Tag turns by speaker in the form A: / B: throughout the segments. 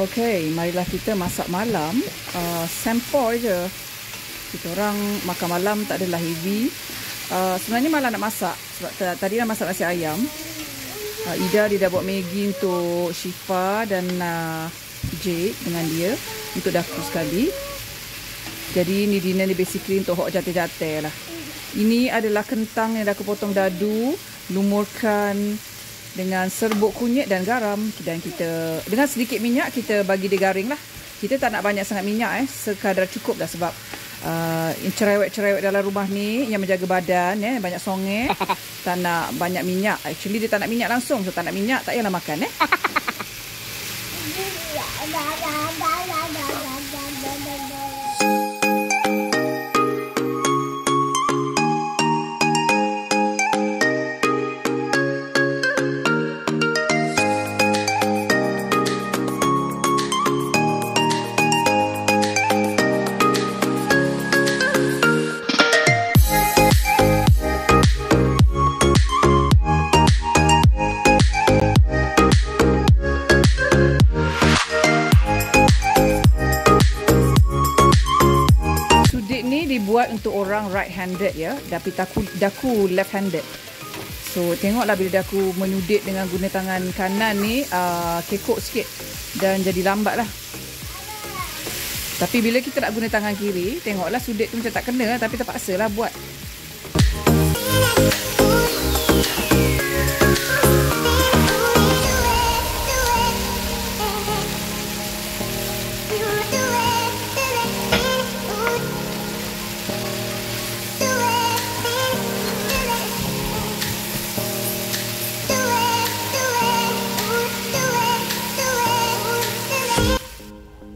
A: Okey, marilah kita masak malam. Sempoi je. Kita orang makan malam tak adalah heavy. Sebenarnya malam nak masak sebab tadi dah masak nasi ayam. Ida dia dah buat Maggi untuk Syifa dan Jade dengan dia untuk daku sekali. Jadi ni dinner ni basically untuk hok jate-jate lah. Ini adalah kentang yang dah aku potong dadu, lumurkan dengan serbuk kunyit dan garam, dan kita dengan sedikit minyak kita bagi dia garing lah. Kita tak nak banyak sangat minyak sekadar cukup dah sebab cerewet-cerewet dalam rumah ni yang menjaga badan banyak songe. Tak nak banyak minyak. Actually dia tak nak minyak langsung, so tak nak minyak tak payahlah makan dibuat untuk orang right handed tapi daku left handed. So tengoklah bila daku menyudit dengan guna tangan kanan ni kekok sikit dan jadi lambat lah. Tapi bila kita nak guna tangan kiri, tengoklah sudut tu macam tak kena tapi terpaksa lah buat.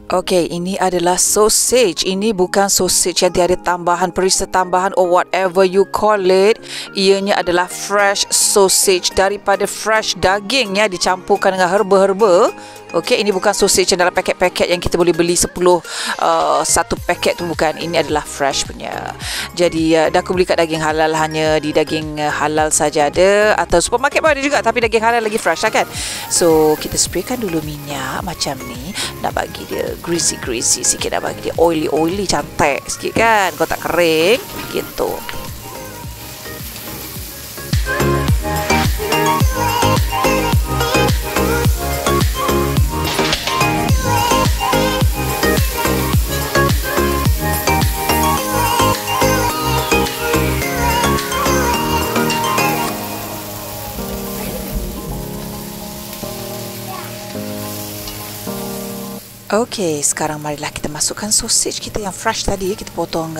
A: Okey, ini adalah sausage. Ini bukan sausage yang tiada tambahan, perisa tambahan or whatever you call it. Ianya adalah fresh sausage daripada fresh daging dicampurkan dengan herba-herba. Okey, ini bukan sausage yang dalam paket-paket yang kita boleh beli 10 satu paket tu, bukan. Ini adalah fresh punya. Jadi dah aku beli kat daging halal, hanya di daging halal saja ada, atau supermarket pun ada juga, tapi daging halal lagi fresh lah kan. So kita spraykan dulu minyak macam ni, nak bagi dia greasy sikit, nak bagi dia oily cantik sikit kan, kau tak kering gitu. Okey, sekarang marilah kita masukkan sausage kita yang fresh tadi. Kita potong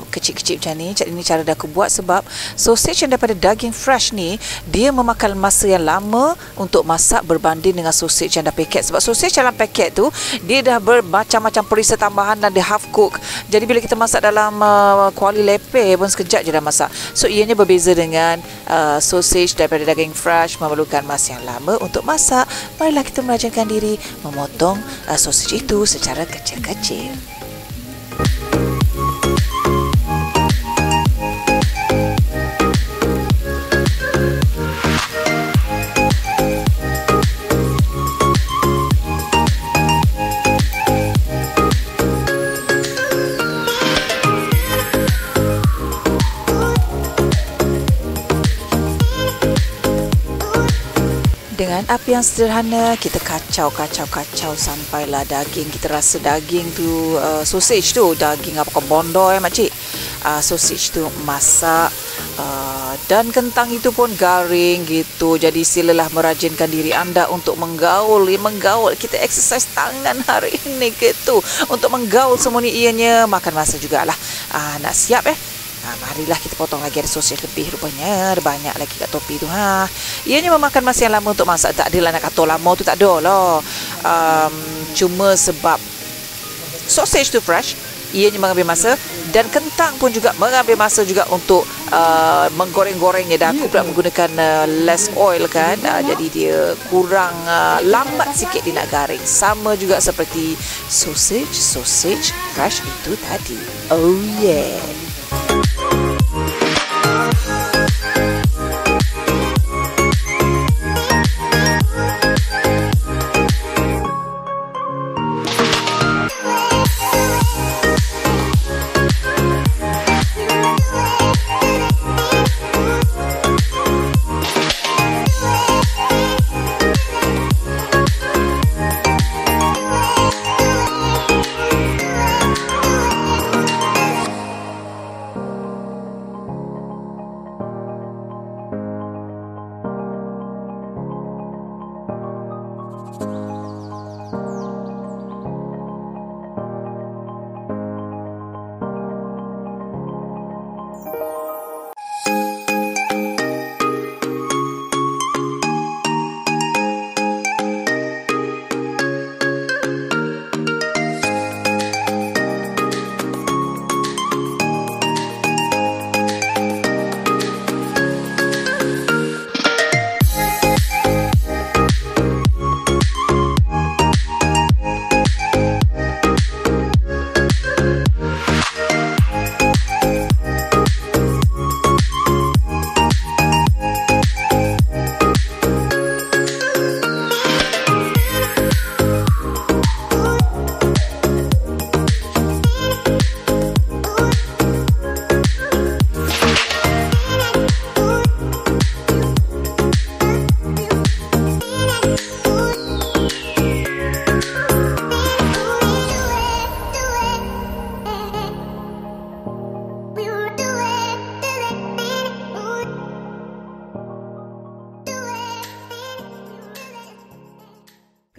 A: kecil-kecil macam ni. Ini cara dah aku buat sebab sausage yang daripada daging fresh ni, dia memakan masa yang lama untuk masak berbanding dengan sausage yang dah paket. Sebab sausage dalam paket tu, dia dah bermacam-macam perisa tambahan dan dia half cook. Jadi bila kita masak dalam kuali lepe pun sekejap je dah masak. So ianya berbeza dengan sausage daripada daging fresh, memerlukan masa yang lama untuk masak. Marilah kita merajakan diri memotong sausage itu secara kecil-kecil. Dengan api yang sederhana, kita kacau sampailah daging, kita rasa daging tu sausage tu, daging apa bondo makcik, sausage tu masak dan kentang itu pun garing gitu. Jadi silalah merajinkan diri anda untuk menggaul. Kita exercise tangan hari ini gitu untuk menggaul semua ni. Ianya makan masa jugalah. Nak siap marilah kita potong lagi, ada sausage lebih rupanya, ada banyak lagi kat topi tu. Ianya memakan masa yang lama untuk masak. Tak adalah nak kata lama tu, tak ada lah. Cuma sebab sausage tu fresh, ianya mengambil masa, dan kentang pun juga mengambil masa juga untuk menggoreng-gorengnya. Dan aku pula menggunakan less oil kan, jadi dia kurang lambat sikit dia nak garing. Sama juga seperti sausage fresh itu tadi. Oh yeah.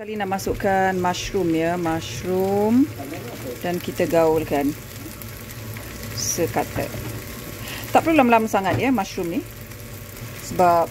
A: Kali nak masukkan mushroom ya, mushroom dan kita gaulkan sekata. Tak perlu lama-lama sangat ya mushroom ni, sebab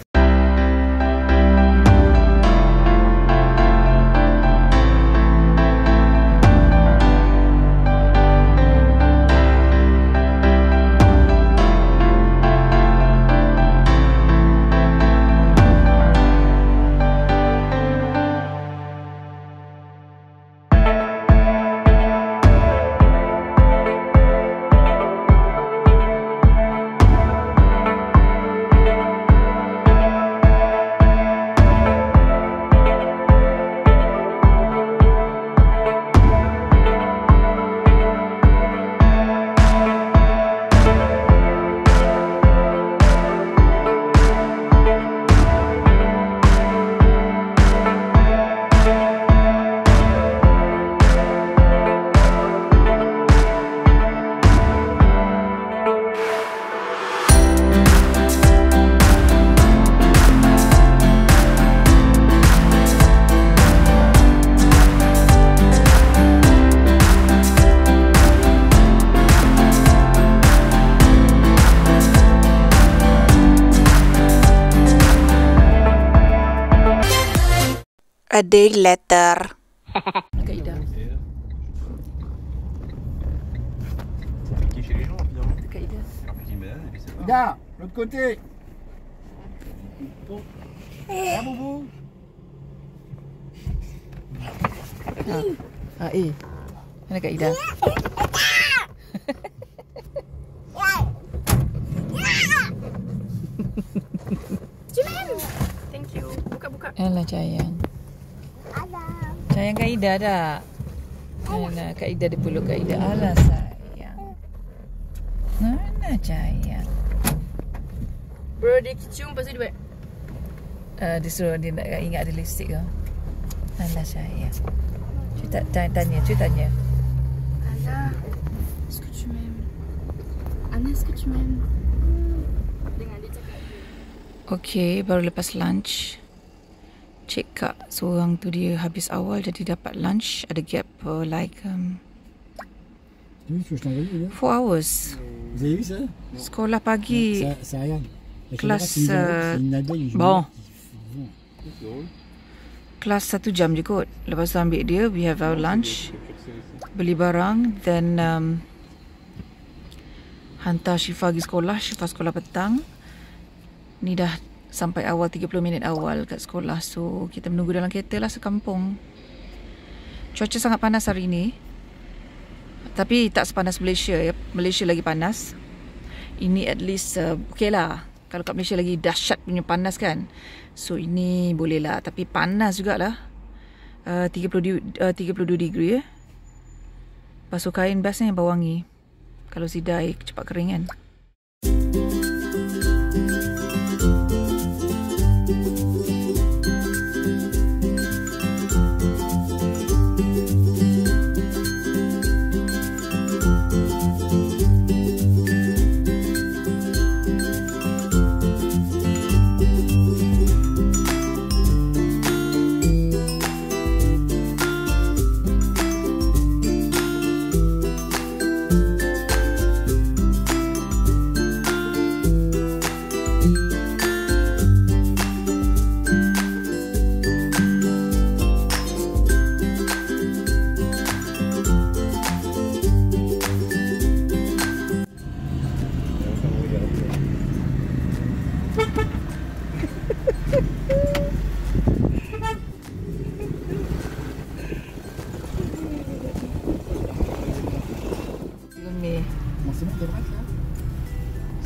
A: a day later.
B: Kak Ida.
C: Piquer chez les gens rapidement.
B: Kak Ida.
C: Alors que tu me donnes, et c'est pas.
D: Regarde, l'autre côté. Ah, Boubou.
B: Mana Kak Ida?
E: Thank you. Buka-buka.
B: Alah sayang. Sayang Kak Ida dah. Alah Kak Ida dipeluk Kak Ida. Alah sayang. Mana sayang?
E: Bro, dia cium lepas tu dia buat.
B: Dia suruh dia nak ingat ada lipstick ke. Alah sayang. Cuy tanya.
E: Anna, est-ce que tu m'aimes? Anna, est-ce que tu m'aimes? Dengar dia cakap.
B: Okay, baru lepas lunch. Cik Kak seorang tu dia habis awal jadi dapat lunch. Ada gap like
D: Oui, faut que je t'envoie.
B: 4 hours.
D: Vous avez vu ça?
B: Sekolah pagi.
D: Ça regarde.
B: Kelas bon. Kelas 1 jam je kot. Lepas tu ambil dia, we have our lunch, beli barang, then hantar Syifa pergi sekolah. Syifa sekolah petang. Ni dah sampai awal 30 minit awal kat sekolah. So kita menunggu dalam kereta lah sekampung. Cuaca sangat panas hari ni, tapi tak sepanas Malaysia ya. Malaysia lagi panas. Ini at least okay lah. Kalau kat Malaysia lagi dahsyat punya panas kan. So ini boleh lah. Tapi panas jugalah. 32 degree ya. Basuh kain bestnya yang berwangi. Kalau sidai cepat kering kan.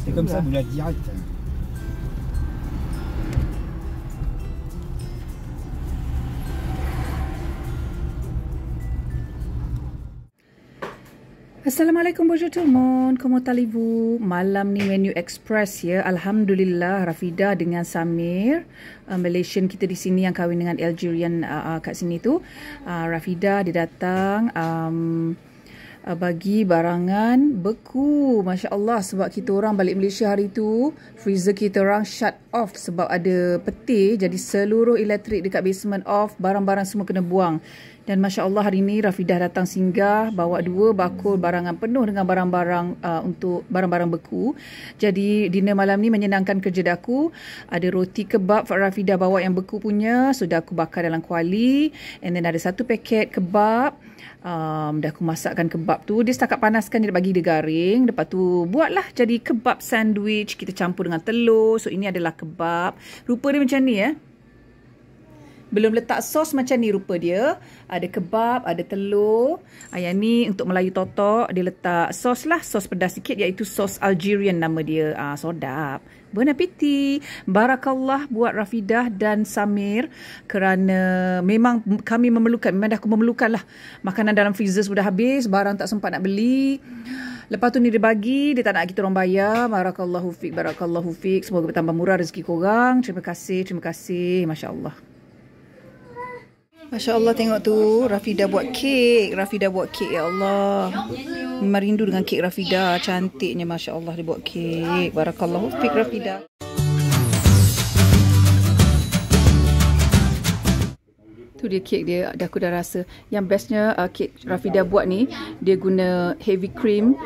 D: C'est comme ça, vous la direct.
B: Assalamualaikum, bonjour tout le monde. Comment allez-vous? Malam ni menu express ya. Alhamdulillah, Rafida dengan Samir, Malaysian kita di sini yang kahwin dengan Algerian kat sini tu. Rafida dia datang bagi barangan beku. Masya Allah, sebab kita orang balik Malaysia hari tu, freezer kita orang shut off sebab ada petir. Jadi seluruh elektrik dekat basement off, barang-barang semua kena buang. Dan Masya Allah hari ni Rafidah datang singgah, bawa 2 bakul barangan penuh dengan barang-barang untuk barang-barang beku. Jadi dinner malam ni menyenangkan kerja daku. Ada roti kebab Rafidah bawa yang beku punya, sudah aku bakar dalam kuali. And then ada 1 paket kebab. Dah aku masakkan kebab tu. Dia setakat panaskan, dia bagi dia garing. Lepas tu buatlah jadi kebab sandwich. Kita campur dengan telur. So ini adalah kebab. Rupa dia macam ni Belum letak sos macam ni rupa dia. Ada kebab, ada telur. Yang ni untuk Melayu totok, dia letak sos lah. Sos pedas sikit, iaitu sos Algerian nama dia. Sedap. Bon appétit. Barakallah buat Rafidah dan Samir. Kerana memang kami memerlukan, memang dah aku memerlukan lah. Makanan dalam freezer sudah habis. Barang tak sempat nak beli. Lepas tu ni dia bagi, dia tak nak kita orang bayar. Barakallahu fiq, barakallahu fiq. Semoga bertambah murah rezeki korang. Terima kasih, terima kasih. Masya Allah. Masya Allah, tengok tu Rafidah buat kek. Rafidah buat kek, ya Allah. Memang rindu dengan kek Rafidah. Cantiknya, Masya Allah, dia buat kek. Barakallahu fiq Rafidah. Tu dia kek dia, aku dah rasa. Yang bestnya kek Rafidah buat ni, dia guna heavy cream.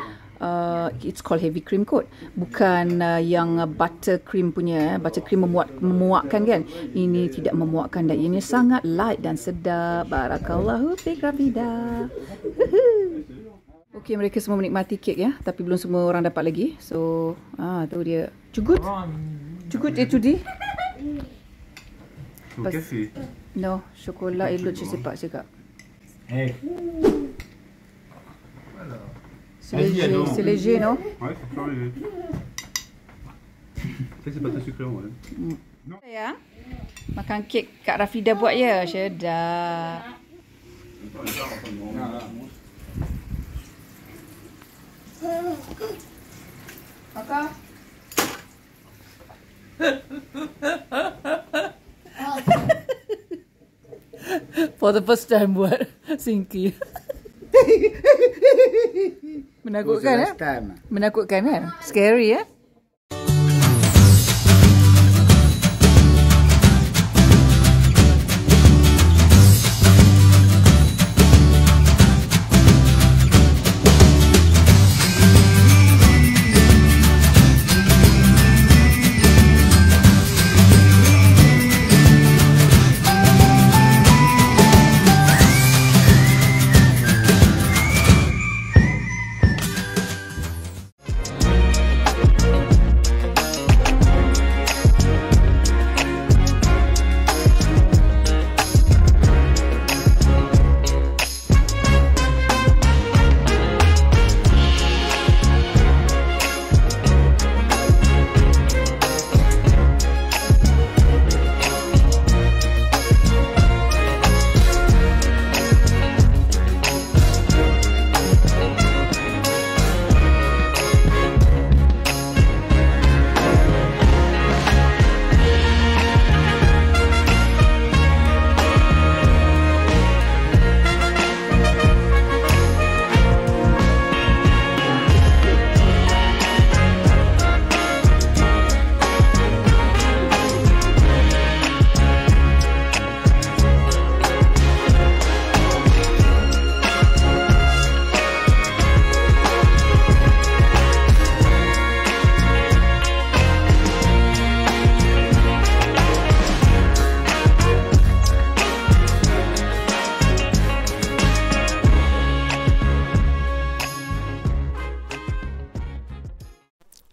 B: It's called heavy cream kot. Bukan yang butter cream punya. Butter cream memuakkan kan. Ini tidak memuakkan dan ini sangat light dan sedap. Barakallahu fiq Rafidah. Okey, mereka semua menikmati kek ya. Tapi belum semua orang dapat lagi. So, tu dia. Cukup? Cukup itu di?
C: Café.
B: No, chocolat elok je sepak cakap. C'est léger, non?
C: Ouais, c'est trop léger. C'est pas très sucré, ouais.
B: Ya. Makan kek Kak Rafidah buat ya. Sedap. Kakak. For the first time buat Singki. Menakutkan Menakutkan kan? Scary ya?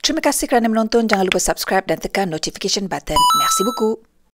A: Terima kasih kerana menonton. Jangan lupa subscribe dan tekan notification button. Merci beaucoup.